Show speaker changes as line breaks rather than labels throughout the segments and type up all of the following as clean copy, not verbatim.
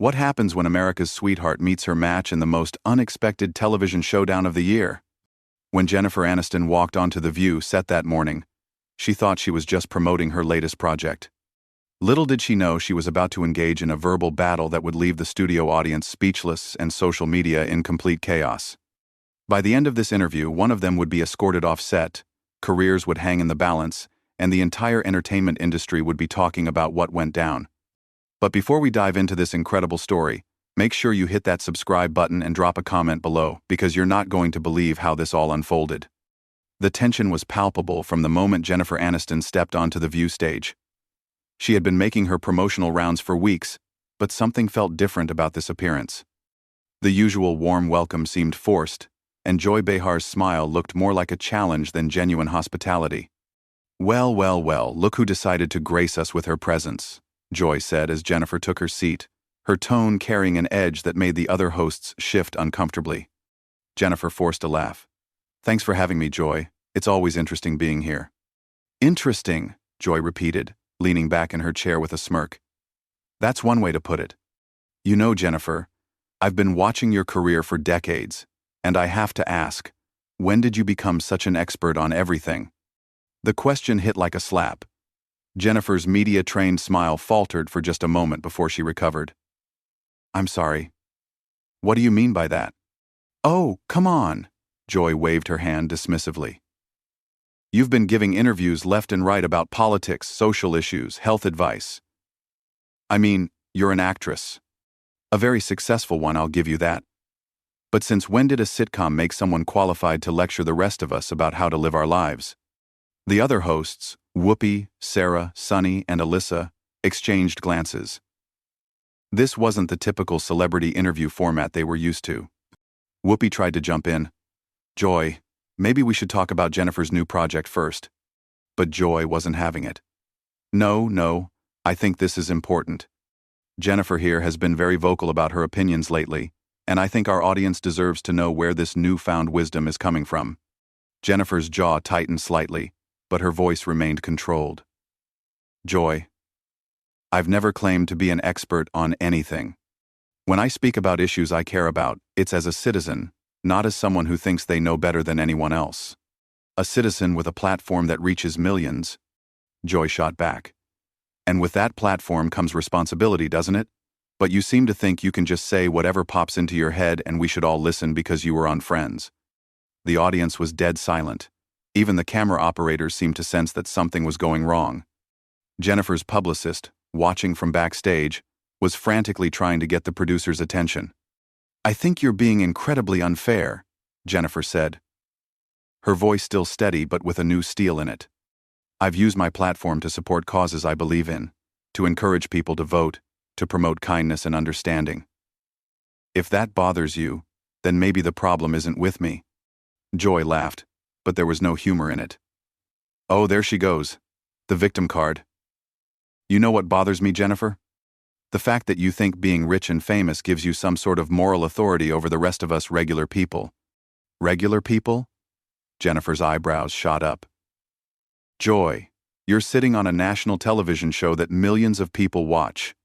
What happens when America's sweetheart meets her match in the most unexpected television showdown of the year? When Jennifer Aniston walked onto The View set that morning, she thought she was just promoting her latest project. Little did she know she was about to engage in a verbal battle that would leave the studio audience speechless and social media in complete chaos. By the end of this interview, one of them would be escorted off set, careers would hang in the balance, and the entire entertainment industry would be talking about what went down. But before we dive into this incredible story, make sure you hit that subscribe button and drop a comment below, because you're not going to believe how this all unfolded. The tension was palpable from the moment Jennifer Aniston stepped onto the View stage. She had been making her promotional rounds for weeks, but something felt different about this appearance. The usual warm welcome seemed forced, and Joy Behar's smile looked more like a challenge than genuine hospitality. "Well, well, well, look who decided to grace us with her presence," Joy said as Jennifer took her seat, her tone carrying an edge that made the other hosts shift uncomfortably. Jennifer forced a laugh. "Thanks for having me, Joy. It's always interesting being here." "Interesting," Joy repeated, leaning back in her chair with a smirk. "That's one way to put it. You know, Jennifer, I've been watching your career for decades, and I have to ask, when did you become such an expert on everything?" The question hit like a slap. Jennifer's media-trained smile faltered for just a moment before she recovered. "I'm sorry. What do you mean by that?" "Oh, come on," Joy waved her hand dismissively. "You've been giving interviews left and right about politics, social issues, health advice. I mean, you're an actress. A very successful one, I'll give you that. But since when did a sitcom make someone qualified to lecture the rest of us about how to live our lives?" The other hosts, Whoopi, Sarah, Sunny, and Alyssa, exchanged glances. This wasn't the typical celebrity interview format they were used to. Whoopi tried to jump in. "Joy, maybe we should talk about Jennifer's new project first." But Joy wasn't having it. No, I think this is important. Jennifer here has been very vocal about her opinions lately, and I think our audience deserves to know where this newfound wisdom is coming from." Jennifer's jaw tightened slightly, but her voice remained controlled. "Joy, I've never claimed to be an expert on anything. When I speak about issues I care about, it's as a citizen, not as someone who thinks they know better than anyone else. A citizen with a platform that reaches millions." Joy shot back. "And with that platform comes responsibility, doesn't it? But you seem to think you can just say whatever pops into your head and we should all listen because you were on Friends." The audience was dead silent. Even the camera operators seemed to sense that something was going wrong. Jennifer's publicist, watching from backstage, was frantically trying to get the producer's attention. "I think you're being incredibly unfair," Jennifer said. Her voice still steady but with a new steel in it. "I've used my platform to support causes I believe in, to encourage people to vote, to promote kindness and understanding. If that bothers you, then maybe the problem isn't with me." Joy laughed, but there was no humor in it. "Oh, there she goes. The victim card. You know what bothers me, Jennifer? The fact that you think being rich and famous gives you some sort of moral authority over the rest of us regular people." "Regular people?" Jennifer's eyebrows shot up. "Joy, you're sitting on a national television show that millions of people watch.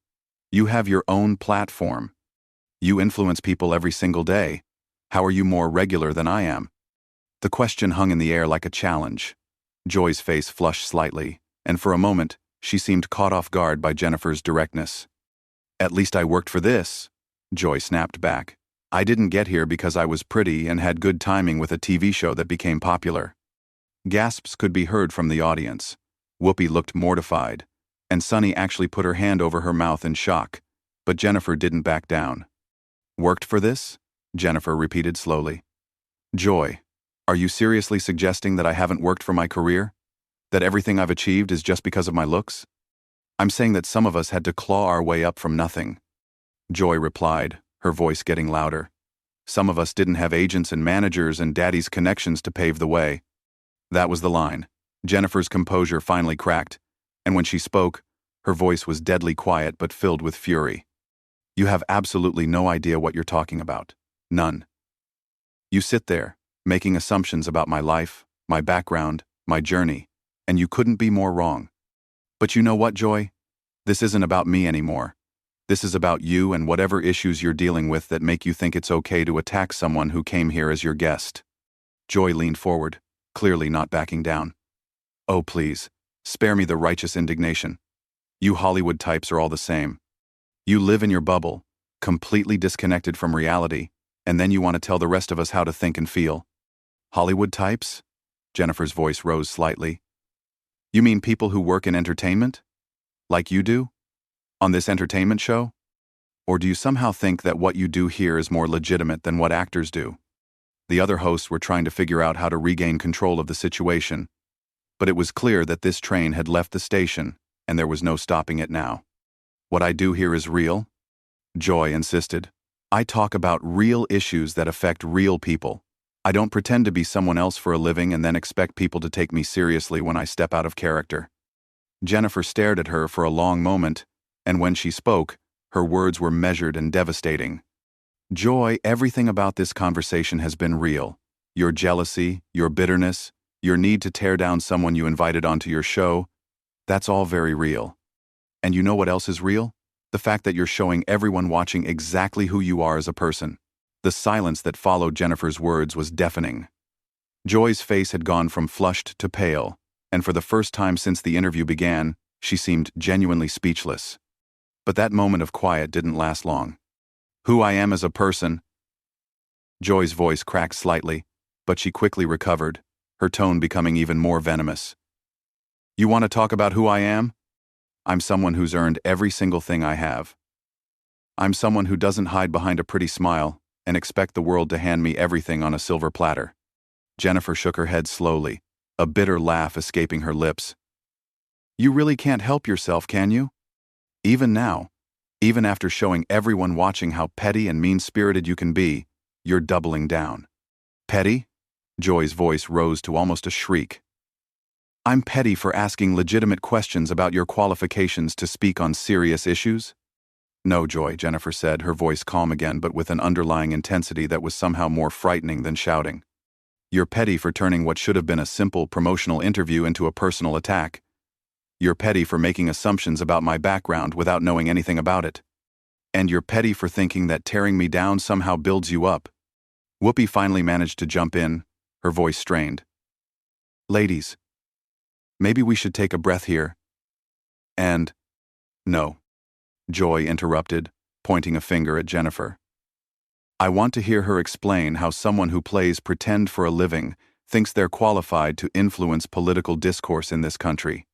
You have your own platform. You influence people every single day. How are you more regular than I am?" The question hung in the air like a challenge. Joy's face flushed slightly, and for a moment, she seemed caught off guard by Jennifer's directness. "At least I worked for this," Joy snapped back. "I didn't get here because I was pretty and had good timing with a TV show that became popular." Gasps could be heard from the audience. Whoopi looked mortified, and Sunny actually put her hand over her mouth in shock, but Jennifer didn't back down. "Worked for this?" Jennifer repeated slowly. "Joy, are you seriously suggesting that I haven't worked for my career? That everything I've achieved is just because of my looks? I'm saying that some of us had to claw our way up from nothing." Joy replied, her voice getting louder. "Some of us didn't have agents and managers and daddy's connections to pave the way." That was the line. Jennifer's composure finally cracked, and when she spoke, her voice was deadly quiet but filled with fury. "You have absolutely no idea what you're talking about. None. You sit there, making assumptions about my life, my background, my journey, and you couldn't be more wrong. But you know what, Joy? This isn't about me anymore. This is about you and whatever issues you're dealing with that make you think it's okay to attack someone who came here as your guest. Joy leaned forward, clearly not backing down. Oh, please, spare me the righteous indignation. You Hollywood types are all the same. You live in your bubble, completely disconnected from reality, and then you want to tell the rest of us how to think and feel. Hollywood types? Jennifer's voice rose slightly. You mean people who work in entertainment? Like you do? On this entertainment show? Or do you somehow think that what you do here is more legitimate than what actors do? The other hosts were trying to figure out how to regain control of the situation, but it was clear that this train had left the station, and there was no stopping it now. What I do here is real, Joy insisted. I talk about real issues that affect real people. I don't pretend to be someone else for a living and then expect people to take me seriously when I step out of character. Jennifer stared at her for a long moment, and when she spoke, her words were measured and devastating. Joy, everything about this conversation has been real. Your jealousy, your bitterness, your need to tear down someone you invited onto your show, that's all very real. And you know what else is real? The fact that you're showing everyone watching exactly who you are as a person. The silence that followed Jennifer's words was deafening. Joy's face had gone from flushed to pale, and for the first time since the interview began, she seemed genuinely speechless. But that moment of quiet didn't last long. Who I am as a person? Joy's voice cracked slightly, but she quickly recovered, her tone becoming even more venomous. You want to talk about who I am? I'm someone who's earned every single thing I have. I'm someone who doesn't hide behind a pretty smile and expect the world to hand me everything on a silver platter. Jennifer shook her head slowly, a bitter laugh escaping her lips. You really can't help yourself, can you? Even now, even after showing everyone watching how petty and mean-spirited you can be, you're doubling down. Petty? Joy's voice rose to almost a shriek. I'm petty for asking legitimate questions about your qualifications to speak on serious issues? No, Joy, Jennifer said, her voice calm again but with an underlying intensity that was somehow more frightening than shouting. You're petty for turning what should have been a simple promotional interview into a personal attack. You're petty for making assumptions about my background without knowing anything about it. And you're petty for thinking that tearing me down somehow builds you up. Whoopi finally managed to jump in, her voice strained. Ladies, maybe we should take a breath here. And, no, Joy interrupted, pointing a finger at Jennifer. I want to hear her explain how someone who plays pretend for a living thinks they're qualified to influence political discourse in this country.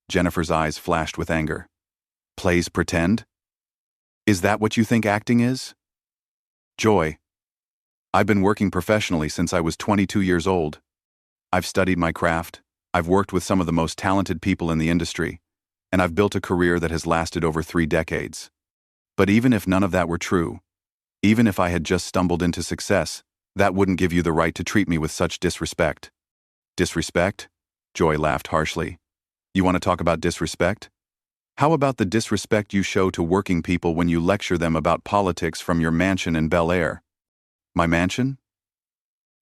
Jennifer's eyes flashed with anger. Plays pretend? Is that what you think acting is? Joy, I've been working professionally since I was 22 years old. I've studied my craft, I've worked with some of the most talented people in the industry, and I've built a career that has lasted over 3 decades. But even if none of that were true, even if I had just stumbled into success, that wouldn't give you the right to treat me with such disrespect. Disrespect? Joy laughed harshly. You want to talk about disrespect? How about the disrespect you show to working people when you lecture them about politics from your mansion in Bel Air? My mansion?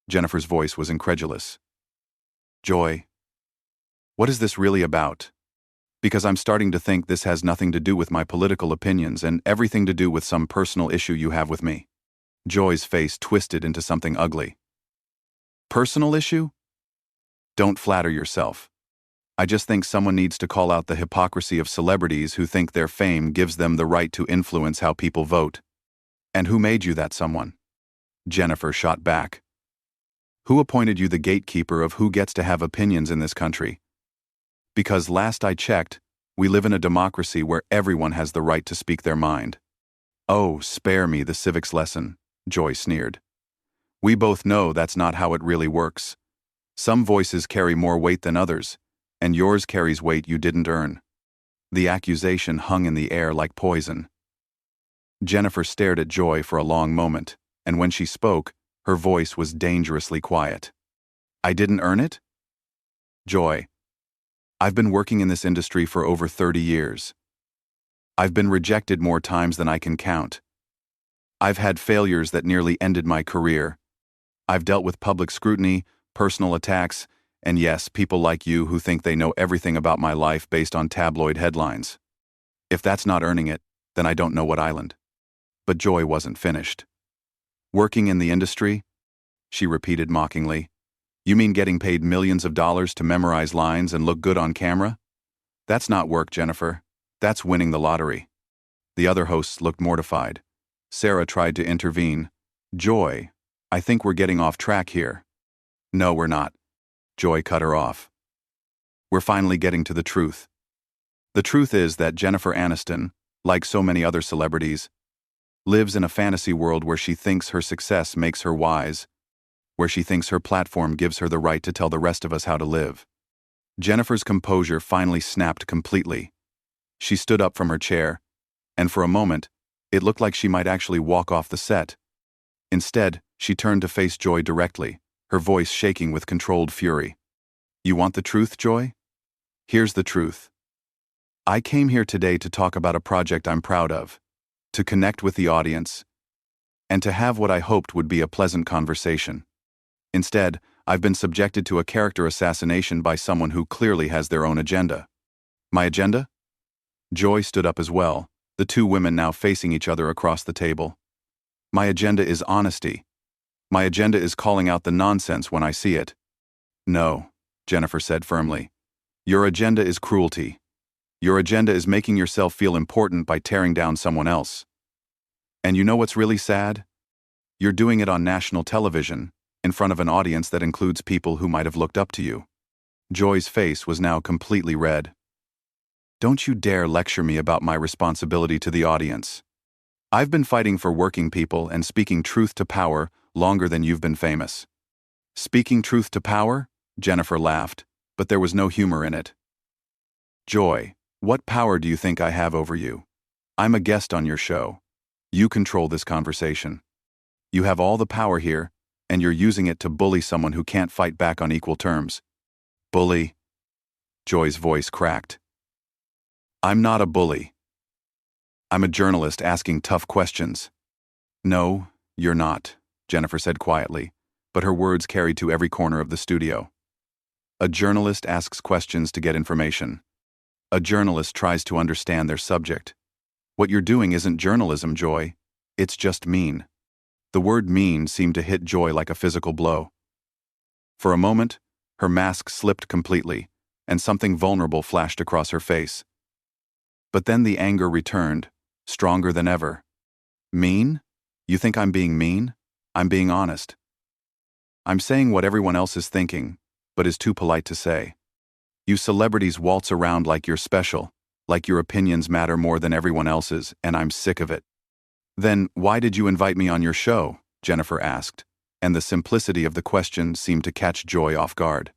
Jennifer's voice was incredulous. Joy, what is this really about? Because I'm starting to think this has nothing to do with my political opinions and everything to do with some personal issue you have with me. Joy's face twisted into something ugly. Personal issue? Don't flatter yourself. I just think someone needs to call out the hypocrisy of celebrities who think their fame gives them the right to influence how people vote. And who made you that someone? Jennifer shot back. Who appointed you the gatekeeper of who gets to have opinions in this country? Because last I checked, we live in a democracy where everyone has the right to speak their mind. Oh, spare me the civics lesson, Joy sneered. We both know that's not how it really works. Some voices carry more weight than others, and yours carries weight you didn't earn. The accusation hung in the air like poison. Jennifer stared at Joy for a long moment, and when she spoke, her voice was dangerously quiet. I didn't earn it? Joy, I've been working in this industry for over 30 years. I've been rejected more times than I can count. I've had failures that nearly ended my career. I've dealt with public scrutiny, personal attacks, and yes, people like you who think they know everything about my life based on tabloid headlines. If that's not earning it, then I don't know what island. But Joy wasn't finished. Working in the industry? She repeated mockingly. You mean getting paid millions of dollars to memorize lines and look good on camera? That's not work, Jennifer. That's winning the lottery. The other hosts looked mortified. Sarah tried to intervene. Joy, I think we're getting off track here. No, we're not. Joy cut her off. We're finally getting to the truth. The truth is that Jennifer Aniston, like so many other celebrities, lives in a fantasy world where she thinks her success makes her wise, where she thinks her platform gives her the right to tell the rest of us how to live. Jennifer's composure finally snapped completely. She stood up from her chair, and for a moment, it looked like she might actually walk off the set. Instead, she turned to face Joy directly, her voice shaking with controlled fury. You want the truth, Joy? Here's the truth. I came here today to talk about a project I'm proud of, to connect with the audience, and to have what I hoped would be a pleasant conversation. Instead, I've been subjected to a character assassination by someone who clearly has their own agenda. My agenda? Joy stood up as well, the two women now facing each other across the table. My agenda is honesty. My agenda is calling out the nonsense when I see it. No, Jennifer said firmly. Your agenda is cruelty. Your agenda is making yourself feel important by tearing down someone else. And you know what's really sad? You're doing it on national television, in front of an audience that includes people who might have looked up to you. Joy's face was now completely red. Don't you dare lecture me about my responsibility to the audience. I've been fighting for working people and speaking truth to power longer than you've been famous. Speaking truth to power? Jennifer laughed, but there was no humor in it. Joy, what power do you think I have over you? I'm a guest on your show. You control this conversation. You have all the power here, and you're using it to bully someone who can't fight back on equal terms. Bully? Joy's voice cracked. I'm not a bully. I'm a journalist asking tough questions. No, you're not, Jennifer said quietly, but her words carried to every corner of the studio. A journalist asks questions to get information. A journalist tries to understand their subject. What you're doing isn't journalism, Joy. It's just mean. The word mean seemed to hit Joy like a physical blow. For a moment, her mask slipped completely, and something vulnerable flashed across her face. But then the anger returned, stronger than ever. Mean? You think I'm being mean? I'm being honest. I'm saying what everyone else is thinking, but is too polite to say. You celebrities waltz around like you're special, like your opinions matter more than everyone else's, and I'm sick of it. Then, why did you invite me on your show? Jennifer asked, and the simplicity of the question seemed to catch Joy off guard.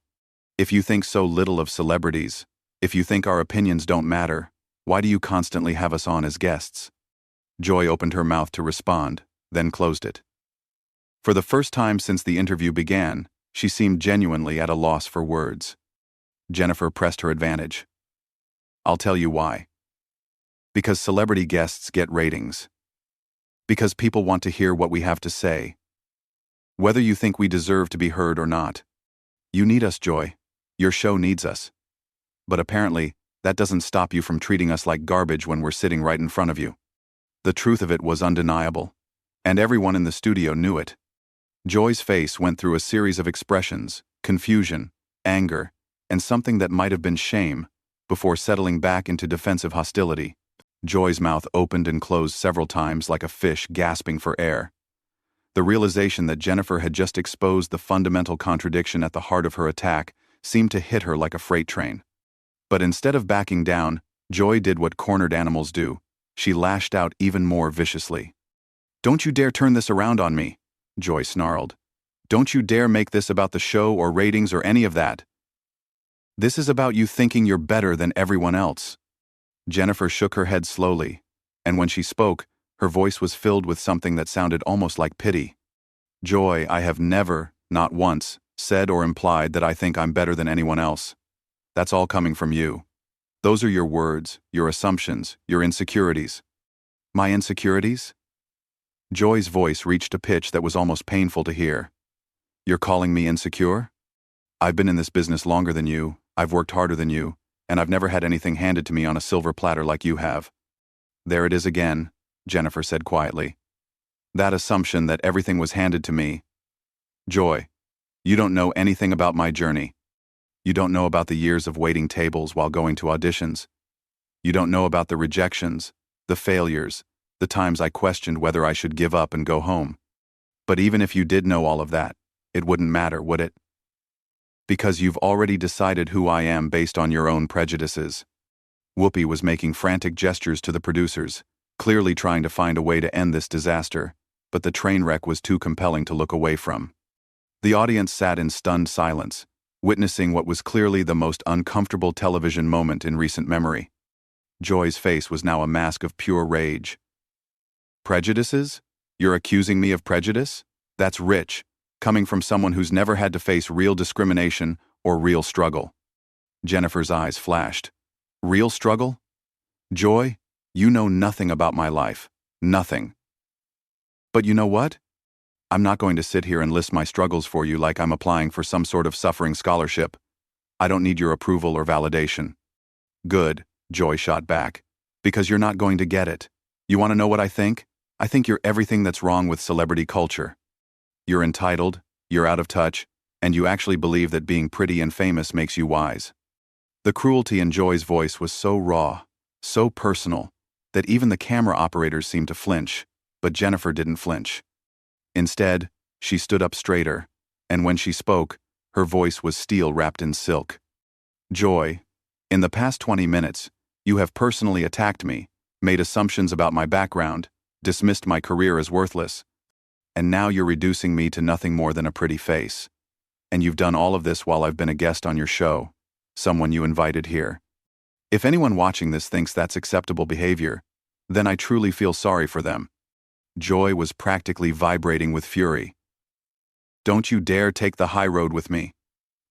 If you think so little of celebrities, if you think our opinions don't matter, why do you constantly have us on as guests? Joy opened her mouth to respond, then closed it. For the first time since the interview began, she seemed genuinely at a loss for words. Jennifer pressed her advantage. I'll tell you why. Because celebrity guests get ratings. Because people want to hear what we have to say. Whether you think we deserve to be heard or not. You need us, Joy. Your show needs us. But apparently, that doesn't stop you from treating us like garbage when we're sitting right in front of you. The truth of it was undeniable, and everyone in the studio knew it. Joy's face went through a series of expressions, confusion, anger, and something that might have been shame, before settling back into defensive hostility. Joy's mouth opened and closed several times like a fish gasping for air. The realization that Jennifer had just exposed the fundamental contradiction at the heart of her attack seemed to hit her like a freight train. But instead of backing down, Joy did what cornered animals do. She lashed out even more viciously. Don't you dare turn this around on me, Joy snarled. Don't you dare make this about the show or ratings or any of that. This is about you thinking you're better than everyone else. Jennifer shook her head slowly, and when she spoke, her voice was filled with something that sounded almost like pity. Joy, I have never, not once, said or implied that I think I'm better than anyone else. That's all coming from you. Those are your words, your assumptions, your insecurities. My insecurities? Joy's voice reached a pitch that was almost painful to hear. You're calling me insecure? I've been in this business longer than you, I've worked harder than you, and I've never had anything handed to me on a silver platter like you have. There it is again, Jennifer said quietly. That assumption that everything was handed to me. Joy, you don't know anything about my journey. You don't know about the years of waiting tables while going to auditions. You don't know about the rejections, the failures, the times I questioned whether I should give up and go home. But even if you did know all of that, it wouldn't matter, would it? Because you've already decided who I am based on your own prejudices. Whoopi was making frantic gestures to the producers, clearly trying to find a way to end this disaster, but the train wreck was too compelling to look away from. The audience sat in stunned silence, witnessing what was clearly the most uncomfortable television moment in recent memory. Joy's face was now a mask of pure rage. Prejudices? You're accusing me of prejudice? That's rich, coming from someone who's never had to face real discrimination or real struggle. Jennifer's eyes flashed. Real struggle? Joy, you know nothing about my life. Nothing. But you know what? I'm not going to sit here and list my struggles for you like I'm applying for some sort of suffering scholarship. I don't need your approval or validation. Good, Joy shot back. Because you're not going to get it. You want to know what I think? I think you're everything that's wrong with celebrity culture. You're entitled, you're out of touch, and you actually believe that being pretty and famous makes you wise. The cruelty in Joy's voice was so raw, so personal, that even the camera operators seemed to flinch, but Jennifer didn't flinch. Instead, she stood up straighter, and when she spoke, her voice was steel wrapped in silk. Joy, in the past 20 minutes, you have personally attacked me, made assumptions about my background, dismissed my career as worthless, and now you're reducing me to nothing more than a pretty face. And you've done all of this while I've been a guest on your show, someone you invited here. If anyone watching this thinks that's acceptable behavior, then I truly feel sorry for them. Joy was practically vibrating with fury. Don't you dare take the high road with me.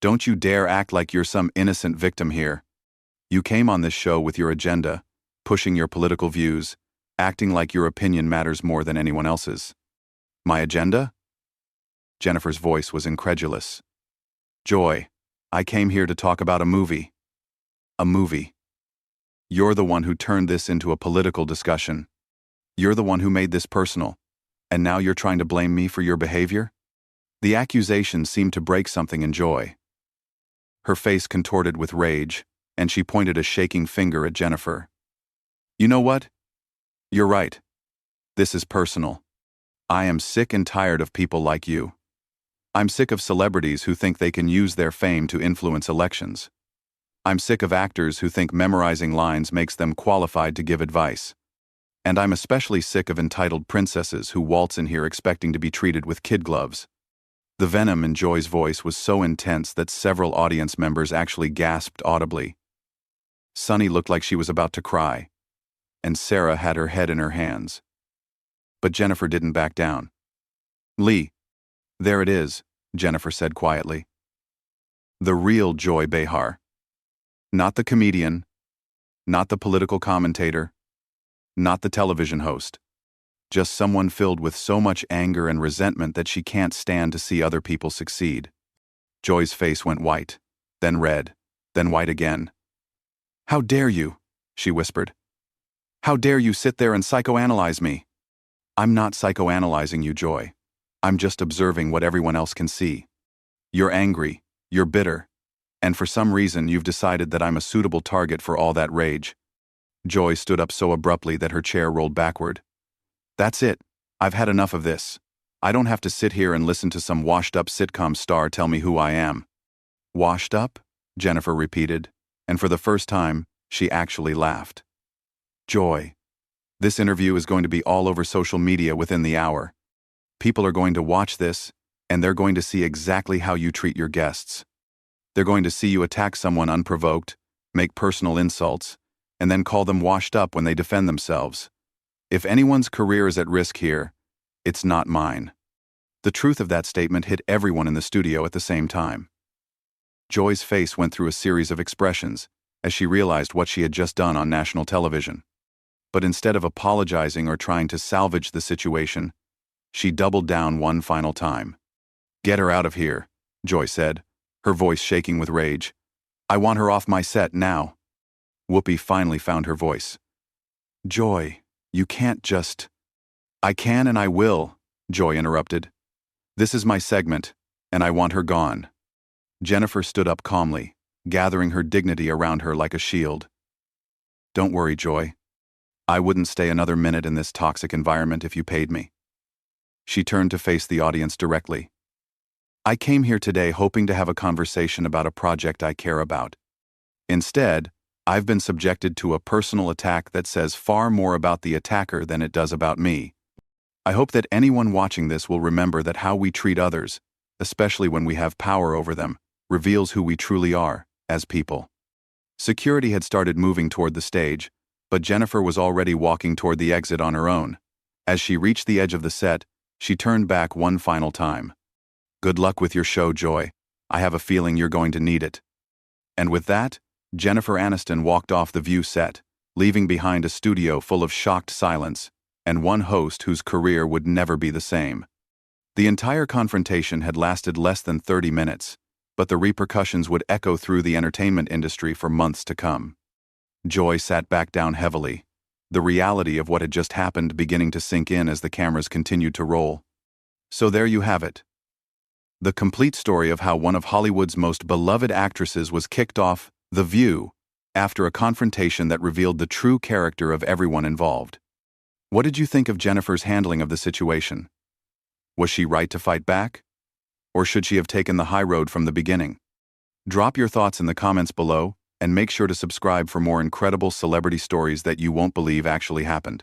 Don't you dare act like you're some innocent victim here. You came on this show with your agenda, pushing your political views, acting like your opinion matters more than anyone else's. My agenda? Jennifer's voice was incredulous. Joy, I came here to talk about a movie. A movie. You're the one who turned this into a political discussion. You're the one who made this personal, and now you're trying to blame me for your behavior? The accusation seemed to break something in Joy. Her face contorted with rage, and she pointed a shaking finger at Jennifer. You know what? You're right. This is personal. I am sick and tired of people like you. I'm sick of celebrities who think they can use their fame to influence elections. I'm sick of actors who think memorizing lines makes them qualified to give advice. And I'm especially sick of entitled princesses who waltz in here expecting to be treated with kid gloves. The venom in Joy's voice was so intense that several audience members actually gasped audibly. Sunny looked like she was about to cry, and Sarah had her head in her hands. But Jennifer didn't back down. Lee, there it is, Jennifer said quietly. The real Joy Behar. Not the comedian, not the political commentator, not the television host. Just someone filled with so much anger and resentment that she can't stand to see other people succeed. Joy's face went white, then red, then white again. How dare you, she whispered. How dare you sit there and psychoanalyze me? I'm not psychoanalyzing you, Joy. I'm just observing what everyone else can see. You're angry, you're bitter, and for some reason you've decided that I'm a suitable target for all that rage. Joy stood up so abruptly that her chair rolled backward. That's it. I've had enough of this. I don't have to sit here and listen to some washed-up sitcom star tell me who I am. Washed up? Jennifer repeated, and for the first time, she actually laughed. Joy. This interview is going to be all over social media within the hour. People are going to watch this, and they're going to see exactly how you treat your guests. They're going to see you attack someone unprovoked, make personal insults, and then call them washed up when they defend themselves. If anyone's career is at risk here, it's not mine. The truth of that statement hit everyone in the studio at the same time. Joy's face went through a series of expressions as she realized what she had just done on national television. But instead of apologizing or trying to salvage the situation, she doubled down one final time. Get her out of here, Joy said, her voice shaking with rage. I want her off my set now. Whoopi finally found her voice. Joy, You can't just... I can and I will, Joy interrupted. This is my segment, and I want her gone. Jennifer stood up calmly, gathering her dignity around her like a shield. Don't worry, Joy. I wouldn't stay another minute in this toxic environment if you paid me. She turned to face the audience directly. I came here today hoping to have a conversation about a project I care about. Instead, I've been subjected to a personal attack that says far more about the attacker than it does about me. I hope that anyone watching this will remember that how we treat others, especially when we have power over them, reveals who we truly are as people. Security had started moving toward the stage, but Jennifer was already walking toward the exit on her own. As she reached the edge of the set, she turned back one final time. Good luck with your show, Joy. I have a feeling you're going to need it. And with that, Jennifer Aniston walked off the View set, leaving behind a studio full of shocked silence, and one host whose career would never be the same. The entire confrontation had lasted less than 30 minutes, but the repercussions would echo through the entertainment industry for months to come. Joy sat back down heavily, the reality of what had just happened beginning to sink in as the cameras continued to roll. So there you have it. The complete story of how one of Hollywood's most beloved actresses was kicked off The View after a confrontation that revealed the true character of everyone involved. What did you think of Jennifer's handling of the situation? Was she right to fight back? Or should she have taken the high road from the beginning? Drop your thoughts in the comments below, and make sure to subscribe for more incredible celebrity stories that you won't believe actually happened.